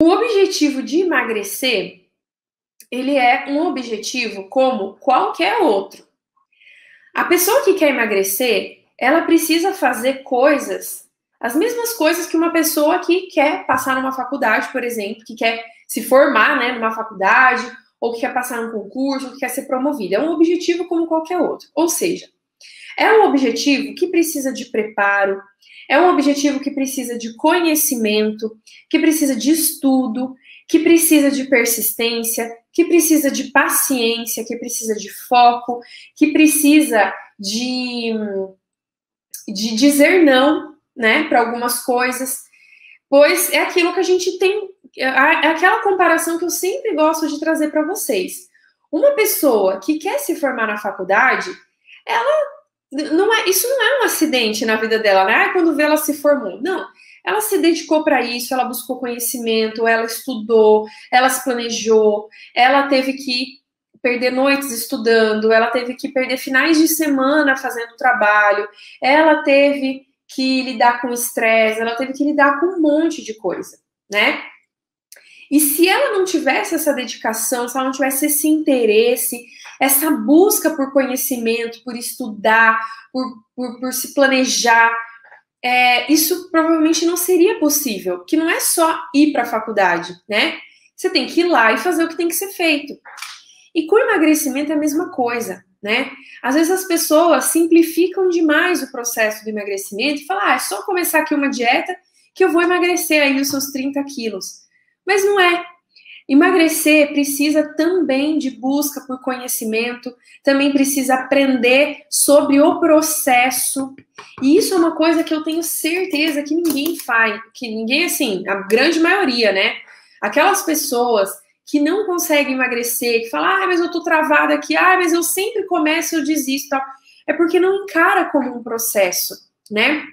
O objetivo de emagrecer, ele é um objetivo como qualquer outro. A pessoa que quer emagrecer, ela precisa fazer coisas, as mesmas coisas que uma pessoa que quer passar numa faculdade, por exemplo, que quer se formar, né, numa faculdade, ou que quer passar num concurso, ou que quer ser promovida. É um objetivo como qualquer outro. Ou seja, é um objetivo que precisa de preparo, é um objetivo que precisa de conhecimento, que precisa de estudo, que precisa de persistência, que precisa de paciência, que precisa de foco, que precisa de dizer não, né, para algumas coisas, pois é aquilo que a gente tem, é aquela comparação que eu sempre gosto de trazer para vocês. Uma pessoa que quer se formar na faculdade, isso não é um acidente na vida dela, né? Quando vê ela se formou. Não, ela se dedicou para isso, ela buscou conhecimento, ela estudou, ela se planejou, ela teve que perder noites estudando, ela teve que perder finais de semana fazendo trabalho, ela teve que lidar com estresse, ela teve que lidar com um monte de coisa, né? E se ela não tivesse essa dedicação, se ela não tivesse esse interesse, essa busca por conhecimento, por estudar, por se planejar, isso provavelmente não seria possível, que não é só ir para a faculdade, né? Você tem que ir lá e fazer o que tem que ser feito. E com o emagrecimento é a mesma coisa, né? Às vezes as pessoas simplificam demais o processo do emagrecimento e falam, é só começar aqui uma dieta que eu vou emagrecer aí os seus 30 quilos. Mas não é. Emagrecer precisa também de busca por conhecimento, também precisa aprender sobre o processo. E isso é uma coisa que eu tenho certeza que ninguém faz, que ninguém, assim, a grande maioria, né? Aquelas pessoas que não conseguem emagrecer, que falam, mas eu tô travada aqui, mas eu sempre começo e eu desisto, tal. É porque não encara como um processo, né?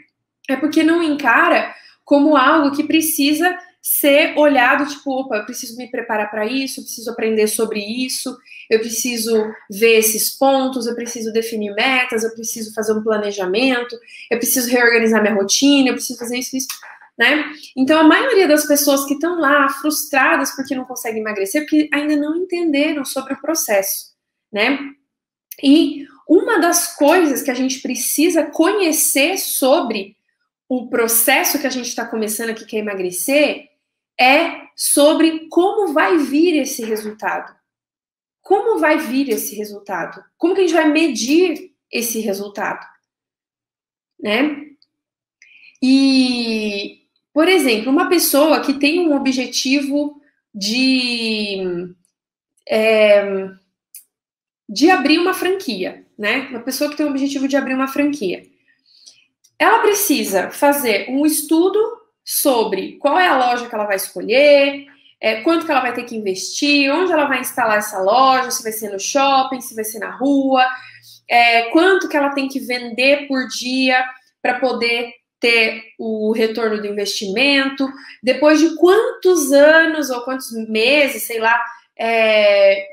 É porque não encara como algo que precisa ser olhado, tipo, opa, eu preciso me preparar para isso, eu preciso aprender sobre isso, eu preciso ver esses pontos, eu preciso definir metas, eu preciso fazer um planejamento, eu preciso reorganizar minha rotina, eu preciso fazer isso, né? Então, a maioria das pessoas que estão lá frustradas porque não conseguem emagrecer, porque ainda não entenderam sobre o processo, né? E uma das coisas que a gente precisa conhecer sobre o processo que a gente está começando aqui, que é emagrecer, é sobre como vai vir esse resultado. Como vai vir esse resultado? Como que a gente vai medir esse resultado? Né? E, por exemplo, uma pessoa que tem um objetivo de abrir uma franquia, né? Uma pessoa que tem o objetivo de abrir uma franquia. Ela precisa fazer um estudo sobre qual é a loja que ela vai escolher, quanto que ela vai ter que investir, onde ela vai instalar essa loja, se vai ser no shopping, se vai ser na rua, quanto que ela tem que vender por dia para poder ter o retorno do investimento, depois de quantos anos ou quantos meses, sei lá,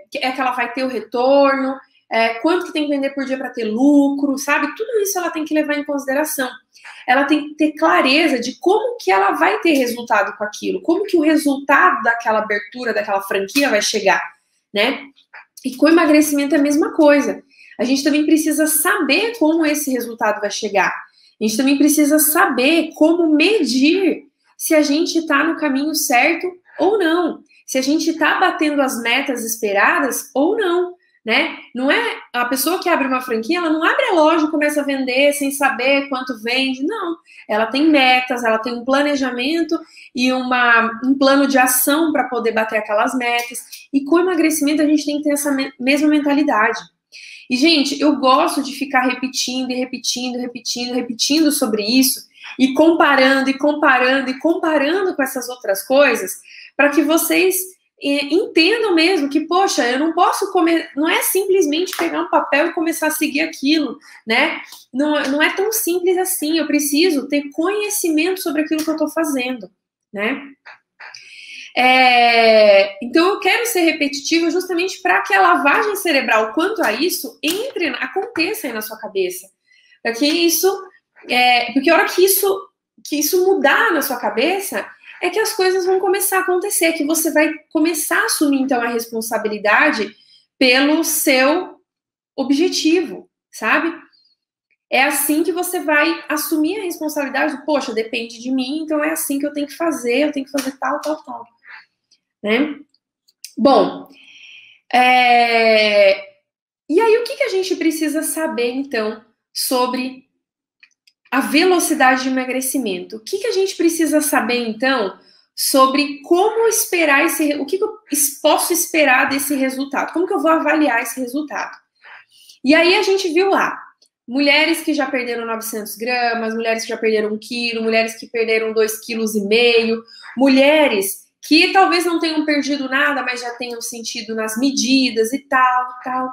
que ela vai ter o retorno, quanto que tem que vender por dia para ter lucro, sabe? Tudo isso ela tem que levar em consideração. Ela tem que ter clareza de como que ela vai ter resultado com aquilo, como que o resultado daquela abertura, daquela franquia vai chegar, né? E com o emagrecimento é a mesma coisa. A gente também precisa saber como esse resultado vai chegar. A gente também precisa saber como medir se a gente está no caminho certo ou não, se a gente está batendo as metas esperadas ou não, né? Não é a pessoa que abre uma franquia, ela não abre a loja e começa a vender sem saber quanto vende, não. Ela tem metas, ela tem um planejamento e um plano de ação para poder bater aquelas metas. E com o emagrecimento a gente tem que ter essa mesma mentalidade. E, gente, eu gosto de ficar repetindo e repetindo sobre isso e comparando com essas outras coisas para que vocês entendam mesmo que, poxa, eu não posso comer, não é simplesmente pegar um papel e começar a seguir aquilo, né? Não é tão simples assim, eu preciso ter conhecimento sobre aquilo que eu estou fazendo, né? Então eu quero ser repetitiva justamente para que a lavagem cerebral quanto a isso aconteça aí na sua cabeça. Porque a hora que isso mudar na sua cabeça, é que as coisas vão começar a acontecer, que você vai começar a assumir, então, a responsabilidade pelo seu objetivo, sabe? É assim que você vai assumir a responsabilidade do, poxa, depende de mim, então é assim que eu tenho que fazer tal, tal, tal, né? Bom, e aí o que a gente precisa saber, então, sobre a velocidade de emagrecimento? O que a gente precisa saber, então, sobre como esperar o que eu posso esperar desse resultado? Como que eu vou avaliar esse resultado? E aí a gente viu lá, mulheres que já perderam 900 gramas, mulheres que já perderam 1 quilo, mulheres que perderam 2,5 quilos, mulheres que talvez não tenham perdido nada, mas já tenham sentido nas medidas e tal, tal.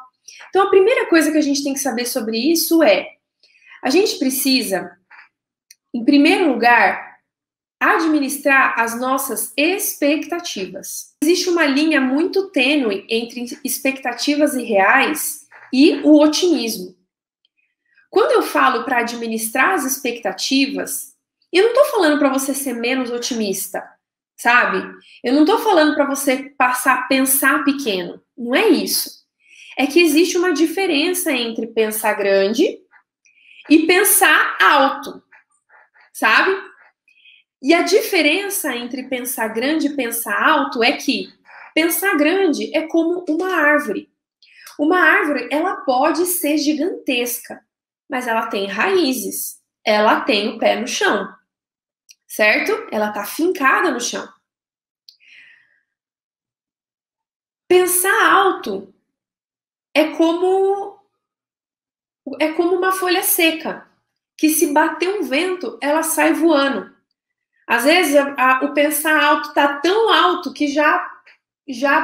Então, a primeira coisa que a gente tem que saber sobre isso é, a gente precisa, em primeiro lugar, administrar as nossas expectativas. Existe uma linha muito tênue entre expectativas irreais e o otimismo. Quando eu falo para administrar as expectativas, eu não estou falando para você ser menos otimista, sabe? Eu não estou falando para você passar a pensar pequeno. Não é isso. É que existe uma diferença entre pensar grande e pensar alto, sabe? E a diferença entre pensar grande e pensar alto é que pensar grande é como uma árvore. Uma árvore, ela pode ser gigantesca, mas ela tem raízes, ela tem o pé no chão, certo? Ela está fincada no chão. Pensar alto é como uma folha seca, que se bater um vento, ela sai voando. Às vezes, o pensar alto está tão alto que já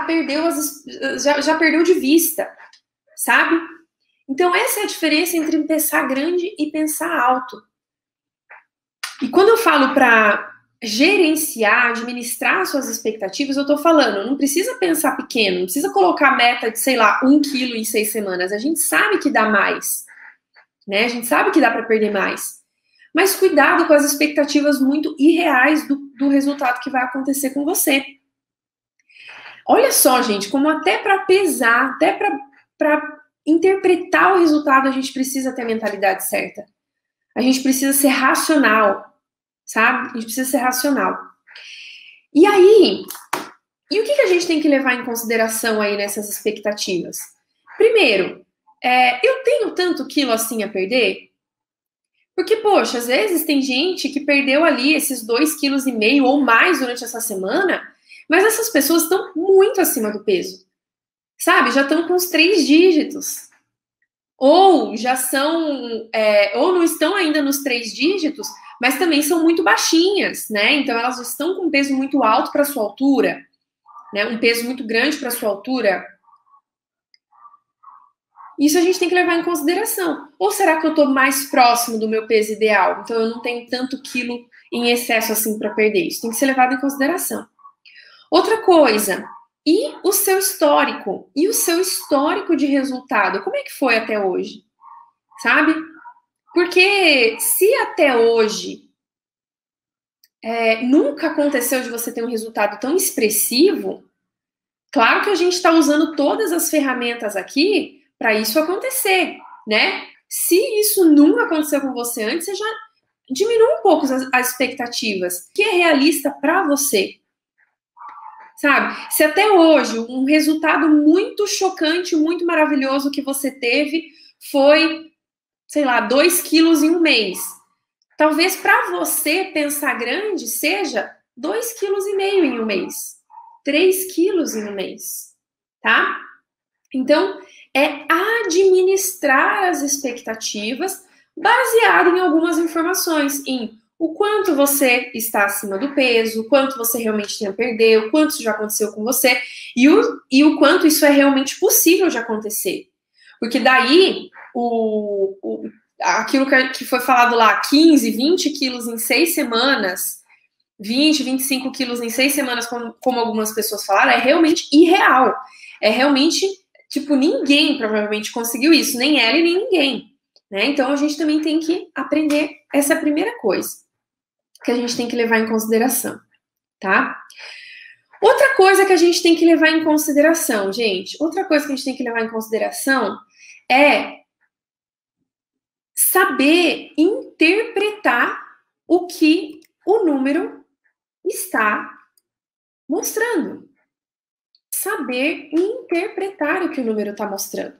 perdeu de vista, sabe? Então, essa é a diferença entre pensar grande e pensar alto. E quando eu falo para gerenciar, administrar suas expectativas, eu estou falando, não precisa pensar pequeno, não precisa colocar meta de, sei lá, 1 quilo em 6 semanas. A gente sabe que dá mais, né? A gente sabe que dá para perder mais. Mas cuidado com as expectativas muito irreais do resultado que vai acontecer com você. Olha só, gente, como até para pesar, até para interpretar o resultado, a gente precisa ter a mentalidade certa. A gente precisa ser racional, sabe? A gente precisa ser racional. E aí, o que a gente tem que levar em consideração aí nessas expectativas? Primeiro, eu tenho tanto quilo assim a perder? Porque, poxa, às vezes tem gente que perdeu ali esses 2,5 quilos ou mais durante essa semana, mas essas pessoas estão muito acima do peso, sabe? Já estão com os 3 dígitos. Ou já são, ou não estão ainda nos 3 dígitos, mas também são muito baixinhas, né? Então elas estão com um peso muito alto para sua altura, né? Um peso muito grande para sua altura. Isso a gente tem que levar em consideração. Ou será que eu estou mais próximo do meu peso ideal? Então eu não tenho tanto quilo em excesso assim para perder. Isso tem que ser levado em consideração. Outra coisa, e o seu histórico? E o seu histórico de resultado? Como é que foi até hoje? Sabe? Porque se até hoje nunca aconteceu de você ter um resultado tão expressivo, claro que a gente está usando todas as ferramentas aqui para isso acontecer, né? Se isso nunca aconteceu com você antes, você já diminui um pouco as expectativas. O que é realista para você? Sabe? Se até hoje um resultado muito chocante, muito maravilhoso que você teve foi, sei lá, 2 quilos em um mês. Talvez para você pensar grande seja 2,5 quilos em um mês. 3 quilos em um mês, tá? Então, é administrar as expectativas baseado em algumas informações, em o quanto você está acima do peso, o quanto você realmente tem a perder, o quanto isso já aconteceu com você e o quanto isso é realmente possível de acontecer. Porque daí, aquilo que foi falado lá, 15, 20 quilos em 6 semanas, 20, 25 quilos em 6 semanas, como algumas pessoas falaram, é realmente irreal. É realmente, tipo, ninguém provavelmente conseguiu isso, nem ela e nem ninguém. Né? Então, a gente também tem que aprender essa primeira coisa que a gente tem que levar em consideração. tá? Outra coisa que a gente tem que levar em consideração, gente, outra coisa que a gente tem que levar em consideração é saber interpretar o que o número está mostrando. Saber interpretar o que o número está mostrando.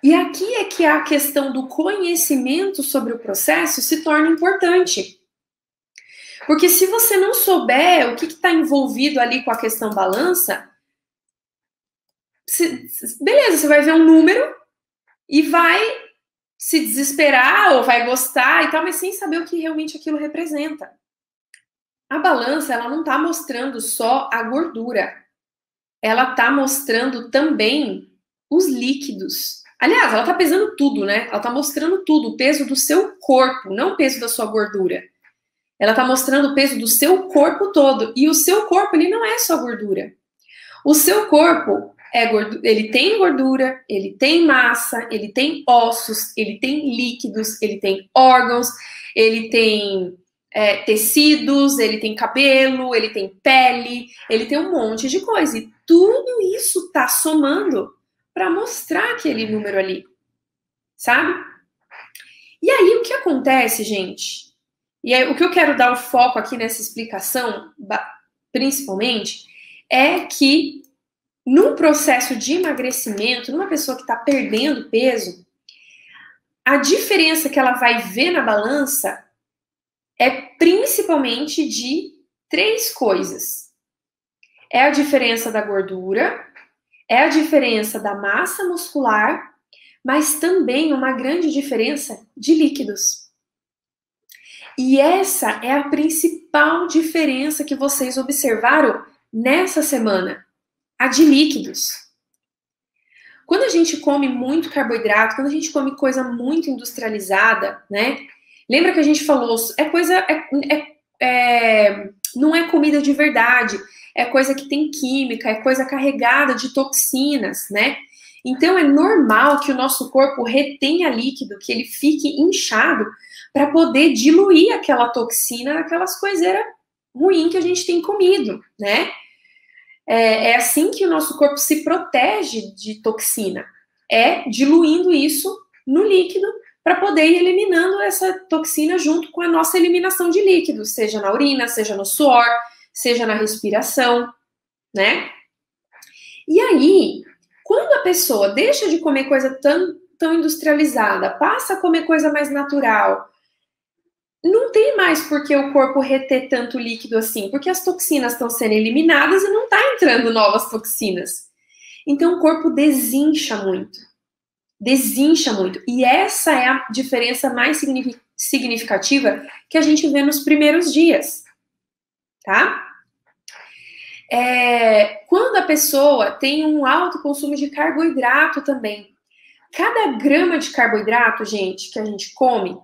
E aqui é que a questão do conhecimento sobre o processo se torna importante. Porque se você não souber o que está envolvido ali com a questão balança, beleza, você vai ver um número e vai se desesperar ou vai gostar e tal, mas sem saber o que realmente aquilo representa. A balança, ela não está mostrando só a gordura. Ela está mostrando também os líquidos. Aliás, ela está pesando tudo, né? Ela está mostrando tudo, o peso do seu corpo, não o peso da sua gordura. Ela está mostrando o peso do seu corpo todo. E o seu corpo, ele não é só gordura. O seu corpo ele tem gordura, ele tem massa, ele tem ossos, ele tem líquidos, ele tem órgãos, ele tem tecidos, ele tem cabelo, ele tem pele, ele tem um monte de coisa. E tudo isso está somando para mostrar aquele número ali, sabe? E aí, o que acontece, gente? E aí, o que eu quero dar o foco aqui nessa explicação, principalmente, é que num processo de emagrecimento, numa pessoa que está perdendo peso, a diferença que ela vai ver na balança é principalmente de 3 coisas. É a diferença da gordura, é a diferença da massa muscular, mas também uma grande diferença de líquidos. E essa é a principal diferença que vocês observaram nessa semana, a de líquidos. Quando a gente come muito carboidrato, quando a gente come coisa muito industrializada, né? Lembra que a gente falou, não é comida de verdade, é coisa que tem química, é coisa carregada de toxinas, né? Então é normal que o nosso corpo retenha líquido, que ele fique inchado para poder diluir aquela toxina naquelas coiseiras ruins que a gente tem comido, né? É assim que o nosso corpo se protege de toxina, diluindo isso no líquido para poder ir eliminando essa toxina junto com a nossa eliminação de líquidos, seja na urina, seja no suor, seja na respiração, né? E aí, quando a pessoa deixa de comer coisa tão industrializada, passa a comer coisa mais natural, não tem mais por que o corpo reter tanto líquido assim, porque as toxinas estão sendo eliminadas e não está entrando novas toxinas. Então o corpo desincha muito. Desincha muito. E essa é a diferença mais significativa que a gente vê nos primeiros dias. Tá? Quando a pessoa tem um alto consumo de carboidrato também. Cada grama de carboidrato, gente, que a gente come,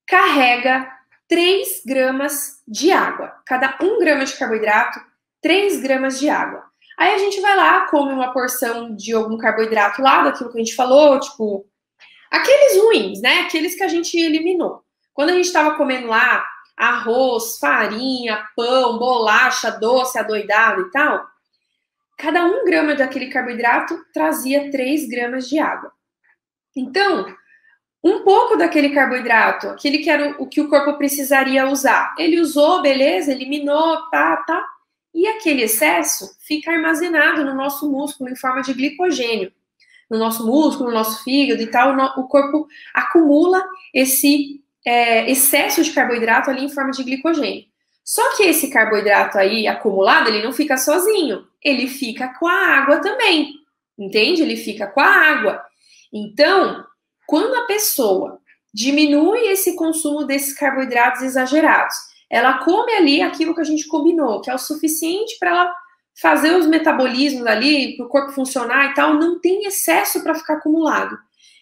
carrega 3 gramas de água. Cada 1 grama de carboidrato, 3 gramas de água. Aí a gente vai lá, come uma porção de algum carboidrato lá, daquilo que a gente falou, tipo, aqueles ruins, né? Aqueles que a gente eliminou. Quando a gente estava comendo lá arroz, farinha, pão, bolacha, doce, adoidado e tal, cada 1 grama daquele carboidrato trazia 3 gramas de água. Então, um pouco daquele carboidrato, aquele que era o que o corpo precisaria usar, ele usou, beleza, eliminou, tá. E aquele excesso fica armazenado no nosso músculo em forma de glicogênio. No nosso músculo, no nosso fígado e tal, o corpo acumula esse excesso de carboidrato ali em forma de glicogênio. Só que esse carboidrato aí acumulado, ele não fica sozinho, ele fica com a água também, entende? Ele fica com a água. Então, quando a pessoa diminui esse consumo desses carboidratos exagerados, ela come ali aquilo que a gente combinou, que é o suficiente para ela fazer os metabolismos ali, para o corpo funcionar e tal, não tem excesso para ficar acumulado.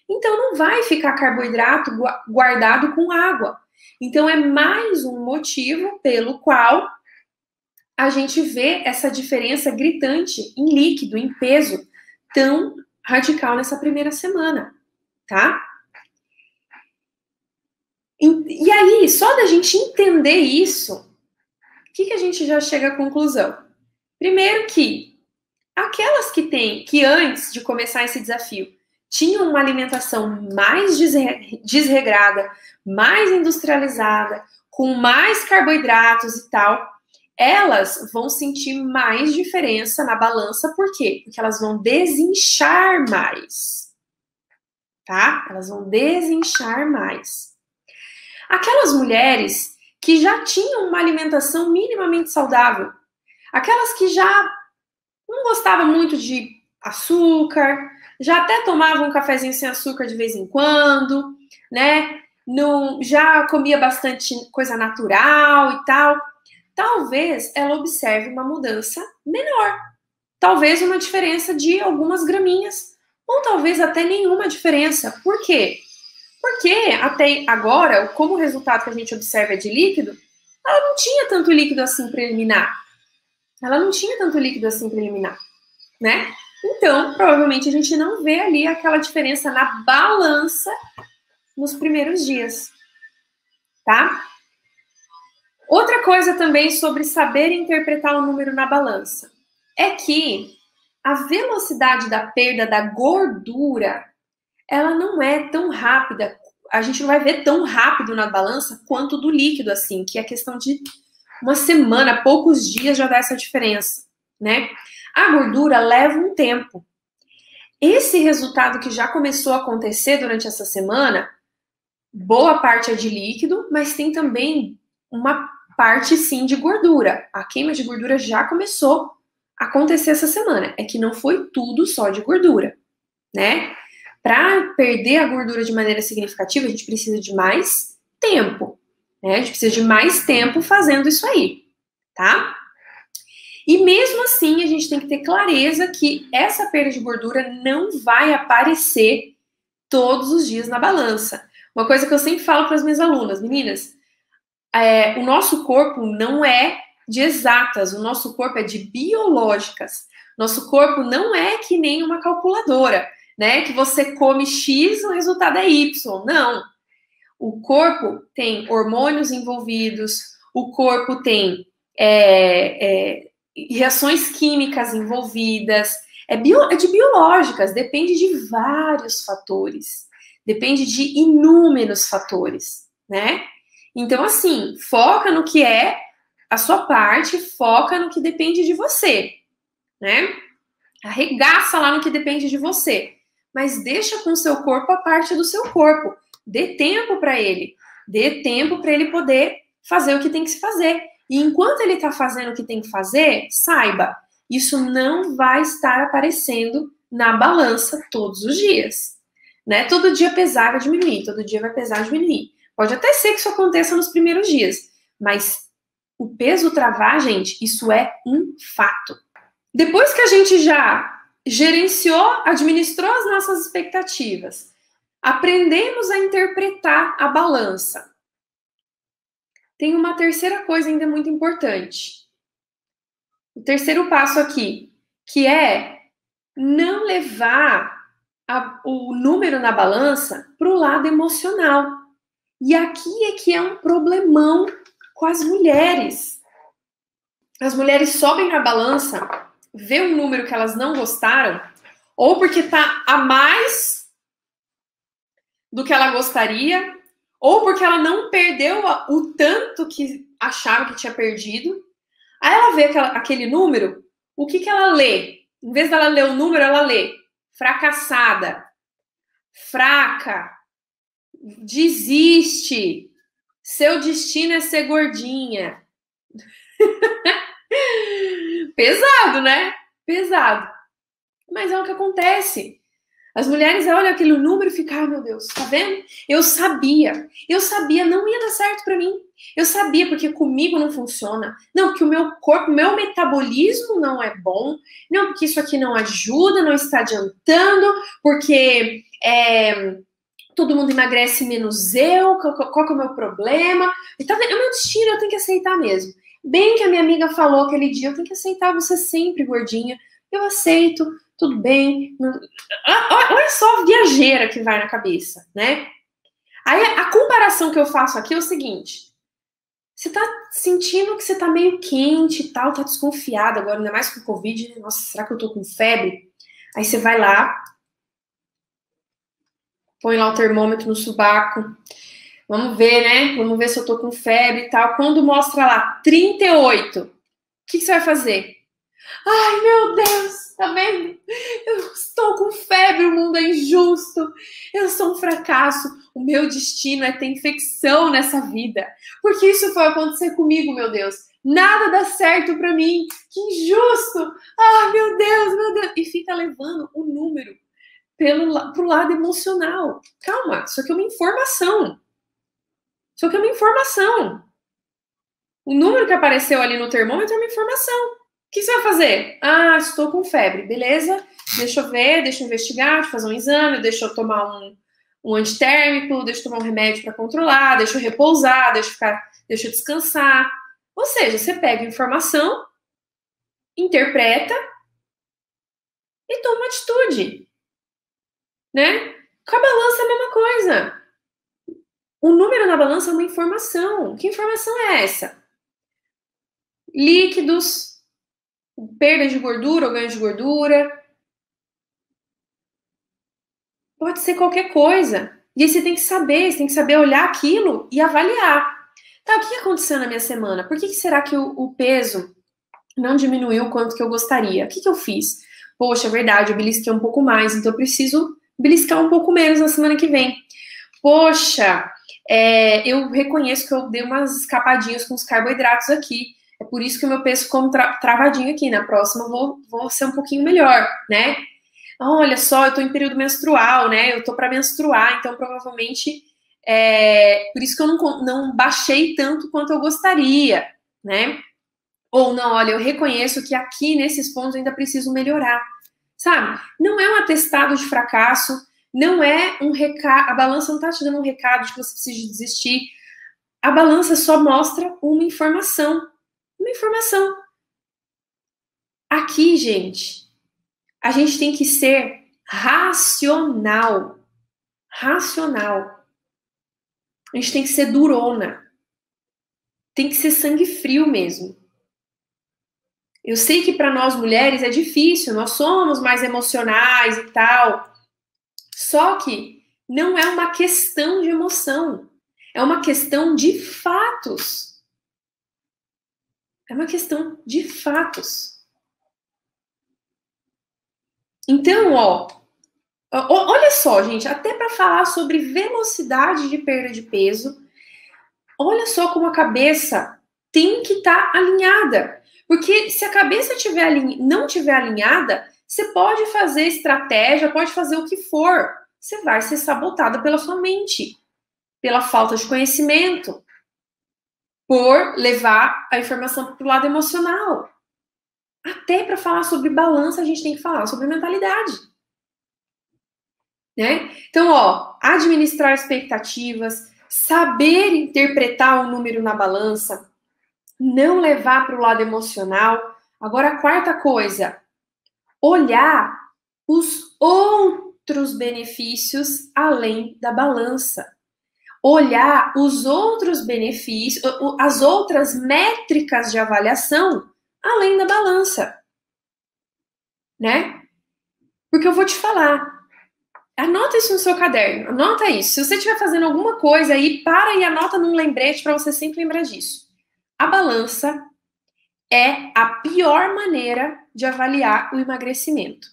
Então, não vai ficar carboidrato guardado com água. Então, é mais um motivo pelo qual a gente vê essa diferença gritante em líquido, em peso, tão radical nessa primeira semana, tá? E aí, só da gente entender isso, que a gente já chega à conclusão? Primeiro que aquelas que antes de começar esse desafio tinham uma alimentação mais desregrada, mais industrializada, com mais carboidratos e tal, elas vão sentir mais diferença na balança. Por quê? Porque elas vão desinchar mais, tá? Elas vão desinchar mais. Aquelas mulheres que já tinham uma alimentação minimamente saudável, aquelas que já não gostavam muito de açúcar, já até tomavam um cafezinho sem açúcar de vez em quando, né? Não, já comia bastante coisa natural e tal. Talvez ela observe uma mudança menor. Talvez uma diferença de algumas graminhas, ou talvez até nenhuma diferença. Por quê? Porque até agora, como o resultado que a gente observa é de líquido, ela não tinha tanto líquido assim para eliminar. Né? Então, provavelmente a gente não vê ali aquela diferença na balança nos primeiros dias, tá? Outra coisa também sobre saber interpretar o número na balança é que a velocidade da perda da gordura, ela não é tão rápida, a gente não vai ver tão rápido na balança quanto do líquido, assim, que é questão de uma semana, poucos dias já dá essa diferença, né? A gordura leva um tempo. Esse resultado que já começou a acontecer durante essa semana, boa parte é de líquido, mas tem também uma parte, sim, de gordura. A queima de gordura já começou a acontecer essa semana. É que não foi tudo só de gordura, né? Para perder a gordura de maneira significativa, a gente precisa de mais tempo, né? A gente precisa de mais tempo fazendo isso aí, tá? E mesmo assim, a gente tem que ter clareza que essa perda de gordura não vai aparecer todos os dias na balança. Uma coisa que eu sempre falo para as minhas alunas, meninas, o nosso corpo não é de exatas, o nosso corpo é de biológicas. Nosso corpo não é que nem uma calculadora, né? Que você come X, o resultado é Y. Não. O corpo tem hormônios envolvidos, o corpo tem reações químicas envolvidas, é de biológicas, depende de vários fatores, depende de inúmeros fatores, né? Então, assim, foca no que é a sua parte, foca no que depende de você, né? Arregaça lá no que depende de você, mas deixa com o seu corpo a parte do seu corpo, dê tempo para ele poder fazer o que tem que se fazer. E enquanto ele está fazendo o que tem que fazer, saiba, isso não vai estar aparecendo na balança todos os dias, né? Todo dia pesar vai diminuir, todo dia vai pesar diminuir. Pode até ser que isso aconteça nos primeiros dias, mas o peso travar, gente, isso é um fato. Depois que a gente já gerenciou, administrou as nossas expectativas, aprendemos a interpretar a balança. Tem uma terceira coisa ainda muito importante. O terceiro passo aqui, que é não levar o número na balança para o lado emocional. E aqui é que é um problemão com as mulheres. As mulheres sobem na balança, vê um número que elas não gostaram, ou porque tá a mais do que ela gostaria, ou porque ela não perdeu o tanto que achava que tinha perdido. Aí ela vê aquele número, o que ela lê? Em vez dela ler o número, ela lê fracassada, fraca, desiste, seu destino é ser gordinha. Pesado, né? Pesado. Mas é o que acontece. As mulheres olham aquele número e ficam, meu Deus, tá vendo? Eu sabia, não ia dar certo pra mim. Eu sabia, porque comigo não funciona. Não, porque o meu corpo, meu metabolismo não é bom. Não, porque isso aqui não ajuda, não está adiantando, porque todo mundo emagrece menos eu, qual que é o meu problema? Então, é o meu destino, eu tenho que aceitar mesmo. Bem que a minha amiga falou aquele dia, eu tenho que aceitar você sempre gordinha. Eu aceito, tudo bem. Olha só a viajeira que vai na cabeça, né? Aí a comparação que eu faço aqui é o seguinte: Você tá sentindo que você tá meio quente e tal, tá desconfiada agora, ainda mais com o Covid, né? Nossa, será que eu tô com febre? Aí você vai lá, põe lá o termômetro no sovaco. Vamos ver, né? Vamos ver se eu tô com febre e tal. Quando mostra lá 38, o que você vai fazer? Ai, meu Deus, tá vendo? Eu estou com febre, o mundo é injusto. Eu sou um fracasso. O meu destino é ter infecção nessa vida. Porque isso foi acontecer comigo, meu Deus. Nada dá certo pra mim. Que injusto. Ai, meu Deus, meu Deus. E fica levando o número pro lado emocional. Calma, isso aqui é uma informação. Isso aqui é uma informação. O número que apareceu ali no termômetro é uma informação. O que você vai fazer? Ah, estou com febre. Beleza, deixa eu ver, deixa eu investigar, deixa eu fazer um exame, deixa eu tomar um antitérmico, deixa eu tomar um remédio para controlar, deixa eu repousar, deixa eu descansar. Ou seja, você pega a informação, interpreta e toma uma atitude. Né? Com a balança é a mesma coisa. O número na balança é uma informação. Que informação é essa? Líquidos, perda de gordura ou ganho de gordura. Pode ser qualquer coisa. E aí você tem que saber olhar aquilo e avaliar. Tá, o que aconteceu na minha semana? Por que será que o peso não diminuiu o quanto que eu gostaria? O que eu fiz? Poxa, é verdade, eu belisquei um pouco mais, então eu preciso beliscar um pouco menos na semana que vem. Poxa, eu reconheço que eu dei umas escapadinhas com os carboidratos aqui. É por isso que o meu peso ficou travadinho aqui. Na próxima eu vou ser um pouquinho melhor, né? Olha só, eu tô em período menstrual, né? Eu tô para menstruar, então provavelmente por isso que eu não baixei tanto quanto eu gostaria, né? Ou não, olha, eu reconheço que aqui nesses pontos ainda preciso melhorar, sabe? Não é um atestado de fracasso, não é um recado, a balança não tá te dando um recado de que você precisa desistir. A balança só mostra uma informação. Uma informação. Aqui, gente, a gente tem que ser racional. Racional. A gente tem que ser durona. Tem que ser sangue frio mesmo. Eu sei que para nós mulheres é difícil, nós somos mais emocionais e tal. Só que não é uma questão de emoção. É uma questão de fatos. É uma questão de fatos. Então, olha só, gente, até para falar sobre velocidade de perda de peso, olha só como a cabeça tem que estar alinhada. Porque se a cabeça não tiver alinhada, você pode fazer estratégia, pode fazer o que for. Você vai ser sabotada pela sua mente, pela falta de conhecimento, por levar a informação para o lado emocional. Até para falar sobre balança, a gente tem que falar sobre mentalidade. Né? Então, administrar expectativas, saber interpretar o número na balança, não levar para o lado emocional. Agora, a quarta coisa, olhar os outros benefícios além da balança. Olhar os outros benefícios, as outras métricas de avaliação além da balança. Né? Porque eu vou te falar, anota isso no seu caderno, anota isso. Se você estiver fazendo alguma coisa aí, para e anota num lembrete para você sempre lembrar disso. A balança é a pior maneira de avaliar o emagrecimento.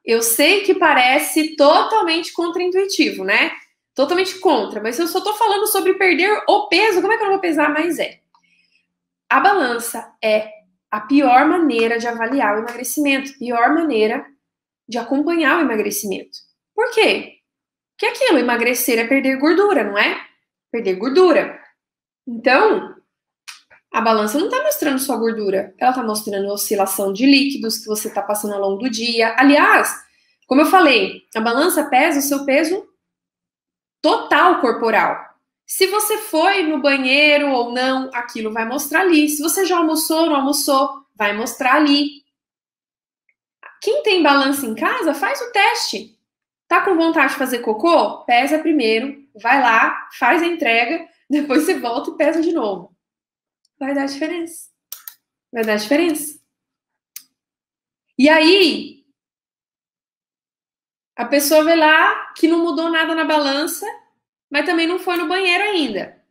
Eu sei que parece totalmente contraintuitivo, né? Totalmente contra, mas eu só tô falando sobre perder o peso, como é que eu não vou pesar? Mas a balança é a pior maneira de avaliar o emagrecimento, pior maneira de acompanhar o emagrecimento. Por quê? Porque aquilo, emagrecer é perder gordura, não é? Perder gordura. Então, a balança não está mostrando só gordura, ela está mostrando a oscilação de líquidos que você está passando ao longo do dia. Aliás, como eu falei, a balança pesa o seu peso total corporal. Se você foi no banheiro ou não, aquilo vai mostrar ali. Se você já almoçou ou não almoçou, vai mostrar ali. Quem tem balança em casa, faz o teste. Tá com vontade de fazer cocô? Pesa primeiro, vai lá, faz a entrega, depois você volta e pesa de novo. Vai dar diferença. Vai dar diferença. E aí, a pessoa vê lá que não mudou nada na balança, mas também não foi no banheiro ainda.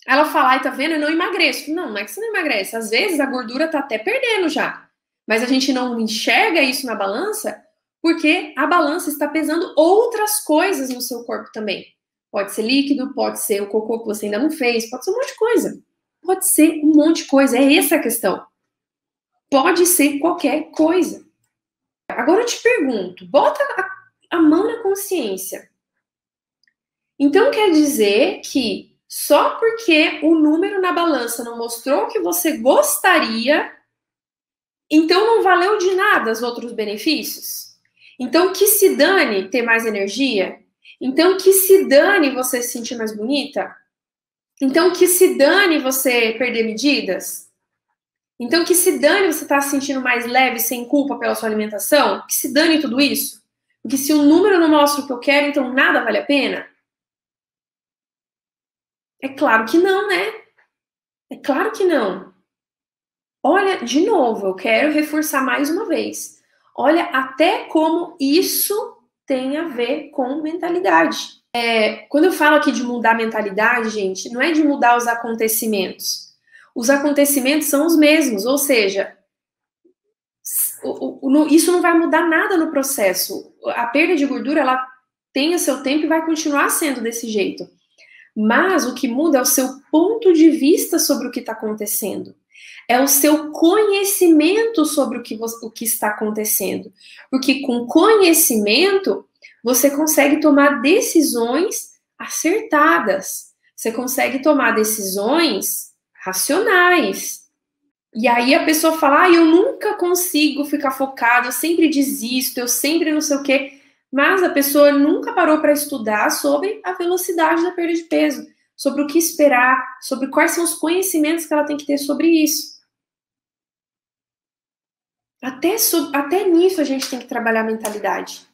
Ela fala, ai, tá vendo? Eu não emagreço. Não, não é que você não emagrece. Às vezes a gordura tá até perdendo já. Mas a gente não enxerga isso na balança porque a balança está pesando outras coisas no seu corpo também. Pode ser líquido, pode ser o cocô que você ainda não fez, pode ser um monte de coisa. Pode ser um monte de coisa, é essa a questão. Pode ser qualquer coisa. Agora eu te pergunto, bota a mão na consciência. Então quer dizer que só porque o número na balança não mostrou o que você gostaria, então não valeu de nada os outros benefícios? Então que se dane ter mais energia? Então que se dane você se sentir mais bonita? Então que se dane você perder medidas? Então que se dane você estar se sentindo mais leve, sem culpa pela sua alimentação? Que se dane tudo isso? Porque se o número não mostra o que eu quero, então nada vale a pena? É claro que não, né? É claro que não. Olha, de novo, eu quero reforçar mais uma vez. Olha até como isso tem a ver com mentalidade. Quando eu falo aqui de mudar a mentalidade, gente, não é de mudar os acontecimentos. Os acontecimentos são os mesmos, ou seja, isso não vai mudar nada no processo. A perda de gordura, ela tem o seu tempo e vai continuar sendo desse jeito. Mas o que muda é o seu ponto de vista sobre o que está acontecendo. É o seu conhecimento sobre o que está acontecendo. Porque com conhecimento, você consegue tomar decisões acertadas. Você consegue tomar decisões racionais. E aí a pessoa fala, eu nunca consigo ficar focada, eu sempre desisto, eu sempre não sei o quê. Mas a pessoa nunca parou para estudar sobre a velocidade da perda de peso, sobre o que esperar, sobre quais são os conhecimentos que ela tem que ter sobre isso. Até nisso a gente tem que trabalhar a mentalidade.